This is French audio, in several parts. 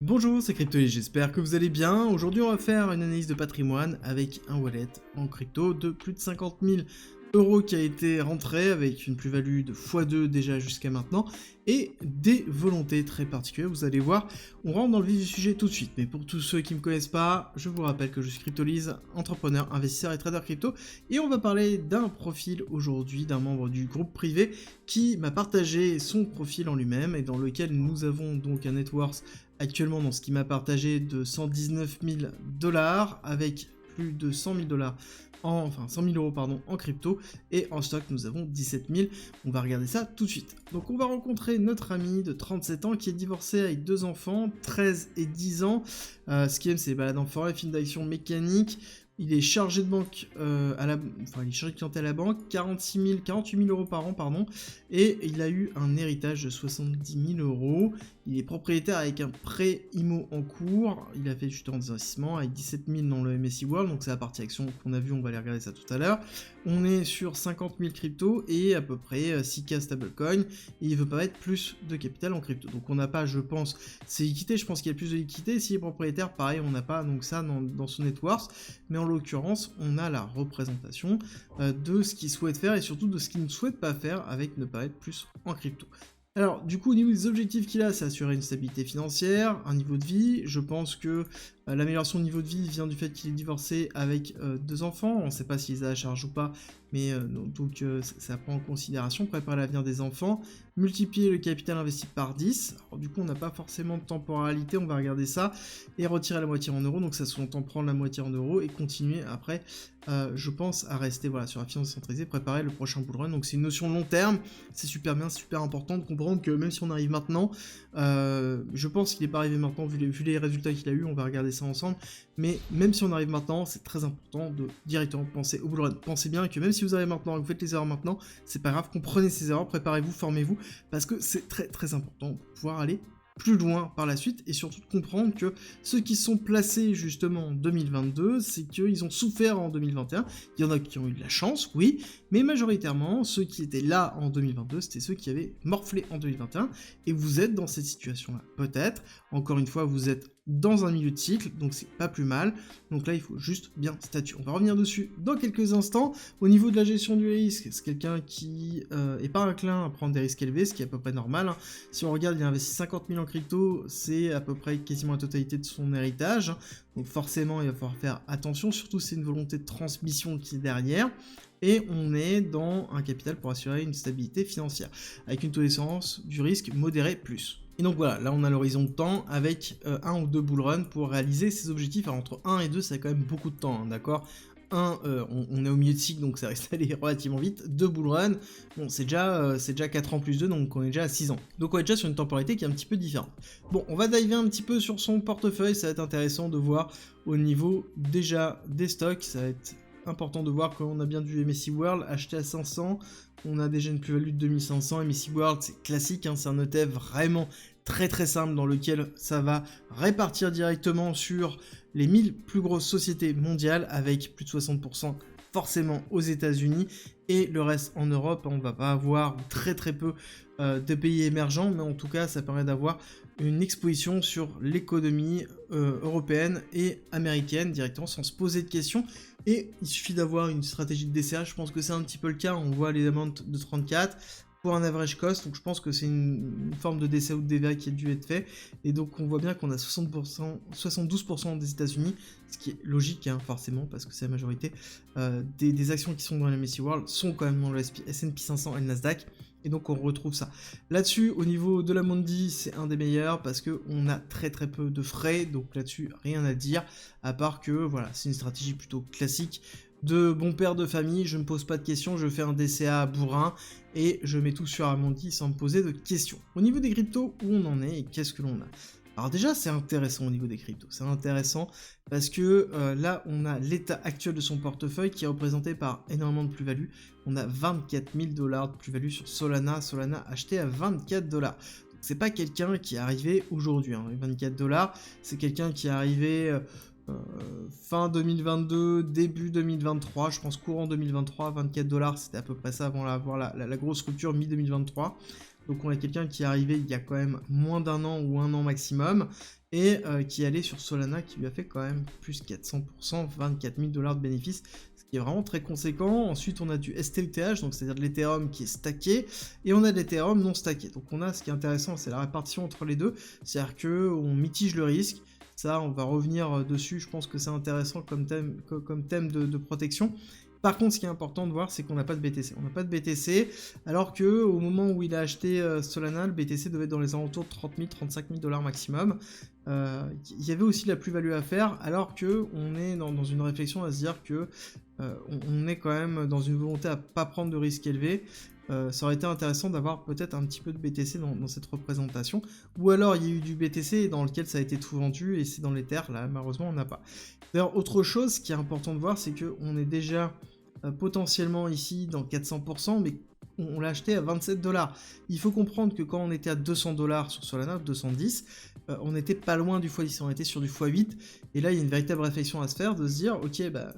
Bonjour, c'est Crypto et j'espère que vous allez bien. Aujourd'hui, on va faire une analyse de patrimoine avec un wallet en crypto de plus de 50 000 euros qui a été rentré avec une plus-value de x2 déjà jusqu'à maintenant et des volontés très particulières. Vous allez voir, on rentre dans le vif du sujet tout de suite. Mais pour tous ceux qui ne me connaissent pas, je vous rappelle que je suis Cryptolyse, entrepreneur, investisseur et trader crypto. Et on va parler d'un profil aujourd'hui, d'un membre du groupe privé qui m'a partagé son profil en lui-même et dans lequel nous avons donc un net worth actuellement dans ce qui m'a partagé de 119 000 dollars avec plus de 100 000 dollars enfin 100 000 euros pardon, en crypto et en stock nous avons 17 000. On va regarder ça tout de suite. Donc on va rencontrer notre ami de 37 ans qui est divorcé avec deux enfants, 13 et 10 ans. Ce qu'il aime c'est les balades en forêt, films d'action mécanique. Il est chargé de banque il est chargé de clientèle à la banque, 48 000 euros par an, pardon, et il a eu un héritage de 70 000 euros. Il est propriétaire avec un prêt IMO en cours. Il a fait justement des investissements avec 17 000 dans le MSI World, donc c'est la partie action qu'on a vu, on va aller regarder ça tout à l'heure. On est sur 50 000 cryptos et à peu près 6K stablecoin, et il veut pas mettre plus de capital en crypto. Donc on n'a pas, je pense, c'est liquidité, je pense qu'il y a plus de liquidité. S'il est propriétaire, pareil, on n'a pas donc ça dans son net worth, mais en l'occurrence, on a la représentation de ce qu'il souhaite faire et surtout de ce qu'il ne souhaite pas faire avec ne pas être plus en crypto. Alors, du coup, au niveau des objectifs qu'il a, c'est assurer une stabilité financière, un niveau de vie. Je pense que l'amélioration de niveau de vie vient du fait qu'il est divorcé avec deux enfants. On ne sait pas s'ils a à charge ou pas, mais ça prend en considération. Préparer l'avenir des enfants, multiplier le capital investi par 10. Alors, du coup, on n'a pas forcément de temporalité, on va regarder ça, et retirer la moitié en euros. Donc, ça sous-entend prendre la moitié en euros et continuer après, je pense, à rester voilà, sur la finance centralisée, préparer le prochain bull run. Donc, c'est une notion de long terme. C'est super bien, c'est super important de comprendre que même si on arrive maintenant, je pense qu'il n'est pas arrivé maintenant vu les résultats qu'il a eu, on va regarder ça ensemble, mais même si on arrive maintenant, c'est très important de directement penser au bull run. Pensez bien que même si vous arrivez maintenant et que vous faites les erreurs maintenant, c'est pas grave, comprenez ces erreurs, préparez-vous, formez-vous, parce que c'est très très important pour pouvoir aller plus loin par la suite, et surtout de comprendre que ceux qui sont placés justement en 2022, c'est qu'ils ont souffert en 2021, il y en a qui ont eu de la chance, oui, mais majoritairement, ceux qui étaient là en 2022, c'était ceux qui avaient morflé en 2021, et vous êtes dans cette situation-là, peut-être, encore une fois, vous êtes dans un milieu de cycle, donc c'est pas plus mal, donc là il faut juste bien statuer. On va revenir dessus dans quelques instants. Au niveau de la gestion du risque, c'est quelqu'un qui est pas inclin à prendre des risques élevés, ce qui est à peu près normal, hein. Si on regarde, il a investi 50 000 en crypto, c'est à peu près quasiment la totalité de son héritage, donc forcément il va falloir faire attention, surtout c'est une volonté de transmission qui est derrière, et on est dans un capital pour assurer une stabilité financière, avec une tolérance du risque modérée plus. Et donc voilà, là on a l'horizon de temps avec un ou deux bull runs pour réaliser ces objectifs. Alors entre 1 et 2, ça a quand même beaucoup de temps, hein, d'accord. 1, on est au milieu de cycle, donc ça risque d'aller relativement vite. 2 bull runs, bon c'est déjà 4 ans plus 2, donc on est déjà à 6 ans. Donc on est déjà sur une temporalité qui est un petit peu différente. Bon, on va diver un petit peu sur son portefeuille, ça va être intéressant de voir au niveau déjà des stocks, ça va être important de voir qu'on a bien du MSI World acheté à 500, on a déjà une plus-value de 2500, MSI World c'est classique, hein, c'est un ETF vraiment très très simple dans lequel ça va répartir directement sur les 1000 plus grosses sociétés mondiales avec plus de 60% forcément aux États-Unis et le reste en Europe. On va pas avoir très très peu de pays émergents, mais en tout cas ça permet d'avoir une exposition sur l'économie européenne et américaine directement sans se poser de questions. Et il suffit d'avoir une stratégie de DCA, je pense que c'est un petit peu le cas, on voit les amounts de 34 pour un average cost, donc je pense que c'est une forme de DCA ou de DVA qui a dû être fait, et donc on voit bien qu'on a 72% des États-Unis, ce qui est logique hein, forcément, parce que c'est la majorité des actions qui sont dans la MSCI World sont quand même dans le S&P 500 et le Nasdaq, et donc on retrouve ça. Là-dessus, au niveau de la Mondi, c'est un des meilleurs, parce qu'on a très très peu de frais, donc là-dessus, rien à dire, à part que, voilà, c'est une stratégie plutôt classique, de bon père de famille, je me pose pas de questions, je fais un DCA bourrin et je mets tout sur Amundi sans me poser de questions. Au niveau des cryptos, où on en est et qu'est-ce que l'on a? Alors déjà, c'est intéressant au niveau des cryptos, c'est intéressant parce que là, on a l'état actuel de son portefeuille qui est représenté par énormément de plus-value. On a 24 000 $ de plus-value sur Solana, Solana acheté à 24 $. C'est pas quelqu'un qui est arrivé aujourd'hui, hein. Les 24 $, c'est quelqu'un qui est arrivé fin 2022, début 2023, je pense courant 2023, 24 $, c'était à peu près ça avant d'avoir la grosse rupture mi-2023. Donc on a quelqu'un qui est arrivé il y a quand même moins d'un an ou un an maximum, et qui est allé sur Solana, qui lui a fait quand même plus 400%, 24 000 $ de bénéfices, ce qui est vraiment très conséquent. Ensuite, on a du STETH, donc c'est-à-dire de l'Ethereum qui est stacké, et on a de l'Ethereum non stacké. Donc on a, ce qui est intéressant, c'est la répartition entre les deux, c'est-à-dire qu'on mitige le risque. Ça, on va revenir dessus, je pense que c'est intéressant comme thème de protection. Par contre, ce qui est important de voir, c'est qu'on n'a pas de BTC. On n'a pas de BTC, alors que au moment où il a acheté Solana, le BTC devait être dans les alentours de 30 000, 35 000 $ maximum. Il y avait aussi la plus-value à faire, alors que on est dans une réflexion à se dire que on est quand même dans une volonté à pas prendre de risques élevés. Ça aurait été intéressant d'avoir peut-être un petit peu de BTC dans cette représentation, ou alors il y a eu du BTC dans lequel ça a été tout vendu et c'est dans les terres, là malheureusement on n'a pas. D'ailleurs, autre chose qui est important de voir, c'est qu'on est déjà potentiellement ici dans 400%, mais on l'a acheté à 27 $. Il faut comprendre que quand on était à 200 $ sur Solana, 210, on n'était pas loin du x10, on était sur du x8, et là il y a une véritable réflexion à se faire, de se dire, ok, bah,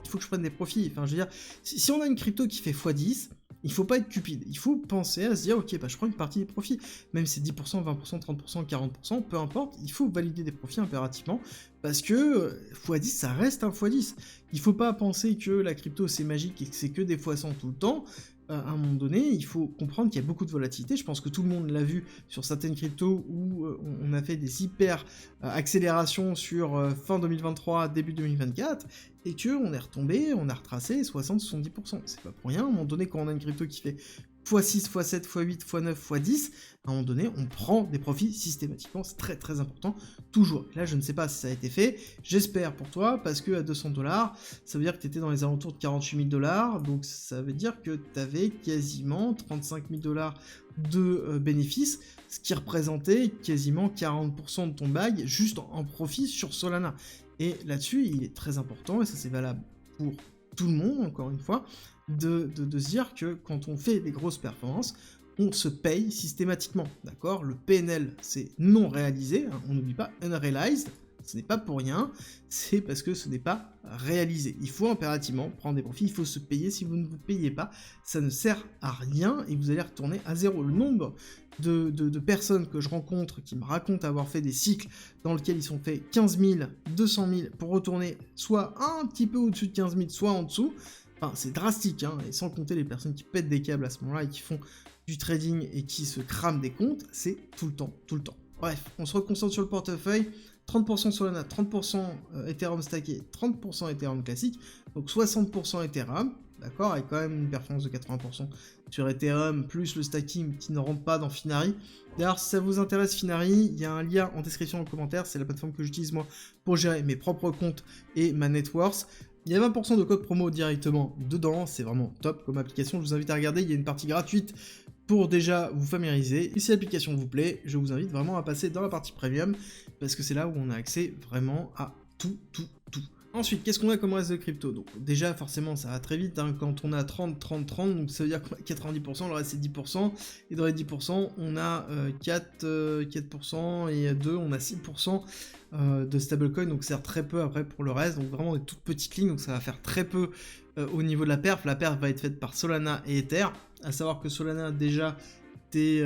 il faut que je prenne des profits. Enfin, je veux dire, si on a une crypto qui fait x10, il faut pas être cupide, il faut penser à se dire, ok, bah, je prends une partie des profits, même si c'est 10%, 20%, 30%, 40%, peu importe, il faut valider des profits impérativement, parce que x10, ça reste un x10. Il faut pas penser que la crypto c'est magique et que c'est que des x100 tout le temps. À un moment donné, il faut comprendre qu'il y a beaucoup de volatilité. Je pense que tout le monde l'a vu sur certaines cryptos où on a fait des hyper accélérations sur fin 2023, début 2024, et qu'on est retombé, on a retracé 60-70%. C'est pas pour rien, à un moment donné, quand on a une crypto qui fait x6, x7, x8, x9, x10, à un moment donné, on prend des profits systématiquement, c'est très très important, toujours. Et là, je ne sais pas si ça a été fait, j'espère pour toi, parce que à 200 $, ça veut dire que tu étais dans les alentours de 48 000 $, donc ça veut dire que tu avais quasiment 35 000 $ de bénéfices, ce qui représentait quasiment 40% de ton bag juste en profit sur Solana. Et là-dessus, il est très important, et ça c'est valable pour tout le monde, encore une fois, de se dire que quand on fait des grosses performances, on se paye systématiquement, d'accord? Le PNL, c'est non réalisé, hein, on n'oublie pas, unrealized, ce n'est pas pour rien, c'est parce que ce n'est pas réalisé. Il faut impérativement prendre des profits, il faut se payer. Si vous ne vous payez pas, ça ne sert à rien et vous allez retourner à zéro. Le nombre de personnes que je rencontre qui me racontent avoir fait des cycles dans lesquels ils sont fait 15 000, 200 000 pour retourner soit un petit peu au-dessus de 15 000, soit en dessous, enfin, c'est drastique, hein, et sans compter les personnes qui pètent des câbles à ce moment-là et qui font du trading et qui se crament des comptes, c'est tout le temps, tout le temps. Bref, on se reconcentre sur le portefeuille, 30% Solana, 30% Ethereum stacké, 30% Ethereum classique, donc 60% Ethereum, d'accord, avec quand même une performance de 80% sur Ethereum, plus le stacking qui ne rentre pas dans Finari. D'ailleurs, si ça vous intéresse Finari, il y a un lien en description en commentaire, c'est la plateforme que j'utilise moi pour gérer mes propres comptes et ma net worth. Il y a 20% de code promo directement dedans, c'est vraiment top comme application, je vous invite à regarder, il y a une partie gratuite pour déjà vous familiariser. Et si l'application vous plaît, je vous invite vraiment à passer dans la partie premium, parce que c'est là où on a accès vraiment à tout. Ensuite, qu'est-ce qu'on a comme reste de crypto? Donc déjà, forcément, ça va très vite, hein, quand on a 30, donc ça veut dire qu'on a 90%, le reste c'est 10%, et dans les 10%, on a 4%, et 2, on a 6% de stablecoin, donc ça sert très peu après pour le reste, donc vraiment des toutes petites lignes, donc ça va faire très peu au niveau de la perf va être faite par Solana et Ether, à savoir que Solana déjà, t'es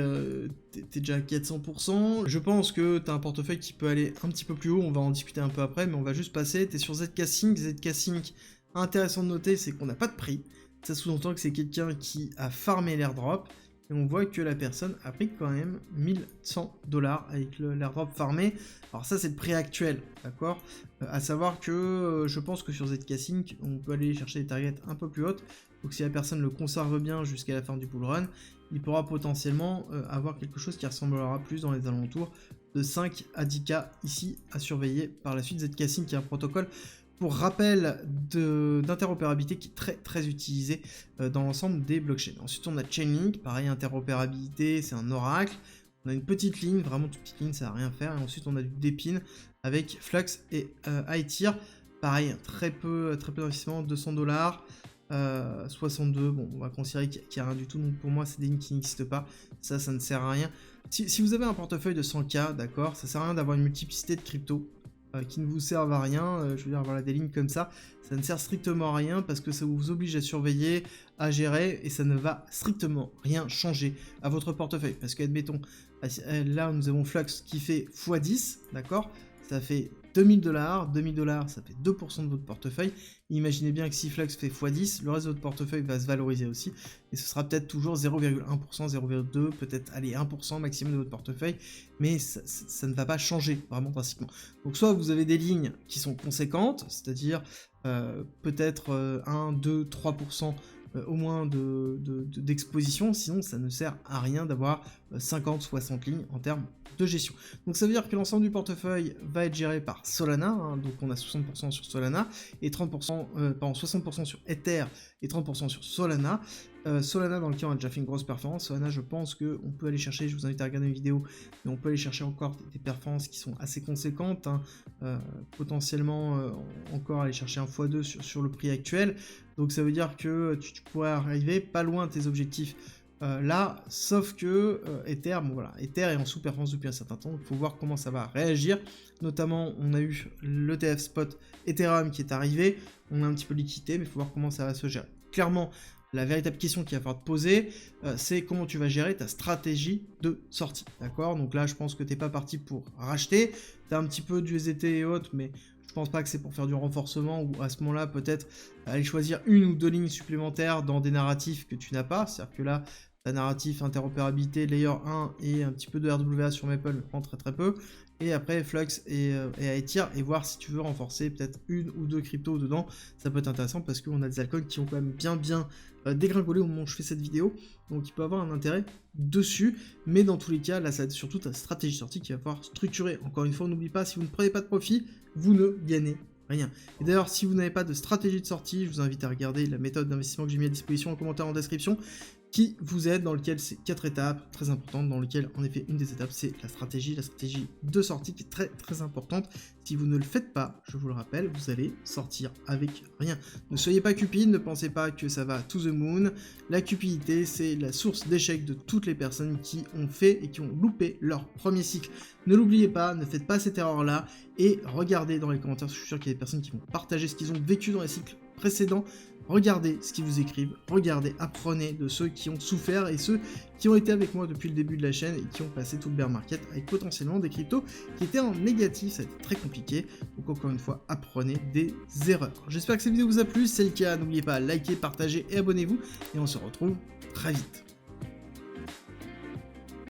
déjà à 400%. Je pense que t'as un portefeuille qui peut aller un petit peu plus haut, on va en discuter un peu après, mais on va juste passer. T'es sur ZK Sync, intéressant de noter, c'est qu'on n'a pas de prix. Ça sous-entend que c'est quelqu'un qui a farmé l'airdrop, et on voit que la personne a pris quand même 1100 $ avec l'airdrop farmé. Alors ça c'est le prix actuel, d'accord, à savoir que je pense que sur ZK Sync, on peut aller chercher des targets un peu plus hautes. Donc si la personne le conserve bien jusqu'à la fin du bull run, il pourra potentiellement avoir quelque chose qui ressemblera plus dans les alentours de 5 à 10K ici à surveiller. Par la suite, ZK Sync qui est un protocole pour rappel d'interopérabilité qui est très très utilisé dans l'ensemble des blockchains. Ensuite on a Chainlink, pareil, interopérabilité, c'est un oracle. On a une petite ligne, vraiment toute petite ligne, ça va rien faire. Et ensuite on a du Depin avec Flux et iTier. Pareil, très peu d'investissement, 200 $. 62, bon, on va considérer qu'il n'y a rien du tout, donc pour moi c'est des lignes qui n'existent pas, ça ne sert à rien. Si vous avez un portefeuille de 100K, d'accord, ça sert à rien d'avoir une multiplicité de crypto, qui ne vous servent à rien. Je veux dire, voilà, des lignes comme ça ne sert strictement à rien parce que ça vous oblige à surveiller, à gérer, et ça ne va strictement rien changer à votre portefeuille. Parce qu'admettons, là nous avons Flux qui fait x10, d'accord? Ça fait 2000 $, 2000 $, ça fait 2% de votre portefeuille. Imaginez bien que si Flux fait x10, le reste de votre portefeuille va se valoriser aussi, et ce sera peut-être toujours 0,1%, 0,2%, peut-être, allez, 1% maximum de votre portefeuille, mais ça ne va pas changer vraiment drastiquement. Donc soit vous avez des lignes qui sont conséquentes, c'est-à-dire peut-être 1, 2, 3% au moins d'exposition, sinon ça ne sert à rien d'avoir 50-60 lignes en termes de gestion. Donc ça veut dire que l'ensemble du portefeuille va être géré par Solana, hein, donc on a 60% sur Solana, et 60% sur Ether et 30% sur Solana. Solana, dans lequel on a déjà fait une grosse performance. Solana, je pense qu'on peut aller chercher, je vous invite à regarder une vidéo, mais on peut aller chercher encore des performances qui sont assez conséquentes, hein, potentiellement encore aller chercher un x2 sur le prix actuel. Donc ça veut dire que tu pourrais arriver pas loin de tes objectifs là, sauf que Ether, bon voilà, Ether est en sous-performance depuis un certain temps, il faut voir comment ça va réagir. Notamment, on a eu l'ETF spot Ethereum qui est arrivé, on a un petit peu de liquidité, mais il faut voir comment ça va se gérer. Clairement, la véritable question qu'il va falloir te poser, c'est comment tu vas gérer ta stratégie de sortie, d'accord? Donc là, je pense que tu n'es pas parti pour racheter, tu as un petit peu d'USDT et autres, mais je pense pas que c'est pour faire du renforcement, ou à ce moment-là, peut-être aller choisir une ou deux lignes supplémentaires dans des narratifs que tu n'as pas, c'est-à-dire que là, ta narratif interopérabilité layer 1 et un petit peu de RWA sur Maple prend très très peu, et après Flux et Ether, et voir si tu veux renforcer peut-être une ou deux cryptos dedans. Ça peut être intéressant parce qu'on a des altcoins qui ont quand même bien dégringolé au moment où je fais cette vidéo, donc il peut avoir un intérêt dessus, mais dans tous les cas, là, c'est surtout ta stratégie sortie qui va falloir structurer. Encore une fois, n'oublie pas, si vous ne prenez pas de profit, vous ne gagnez rien. Et d'ailleurs, si vous n'avez pas de stratégie de sortie, je vous invite à regarder la méthode d'investissement que j'ai mis à disposition en commentaire en description, qui vous aide, dans lequel c'est 4 étapes très importantes, dans lesquelles en effet une des étapes c'est la stratégie de sortie qui est très très importante. Si vous ne le faites pas, je vous le rappelle, vous allez sortir avec rien. Ne soyez pas cupide, ne pensez pas que ça va to the moon. La cupidité, c'est la source d'échec de toutes les personnes qui ont fait et qui ont loupé leur premier cycle. Ne l'oubliez pas, ne faites pas cette erreur là, et regardez dans les commentaires, je suis sûr qu'il y a des personnes qui vont partager ce qu'ils ont vécu dans les cycles précédents. Regardez ce qu'ils vous écrivent, regardez, apprenez de ceux qui ont souffert et ceux qui ont été avec moi depuis le début de la chaîne et qui ont passé tout le bear market avec potentiellement des cryptos qui étaient en négatif. Ça a été très compliqué, donc encore une fois, apprenez des erreurs. J'espère que cette vidéo vous a plu, si c'est le cas, n'oubliez pas, likez, partagez et abonnez-vous, et on se retrouve très vite.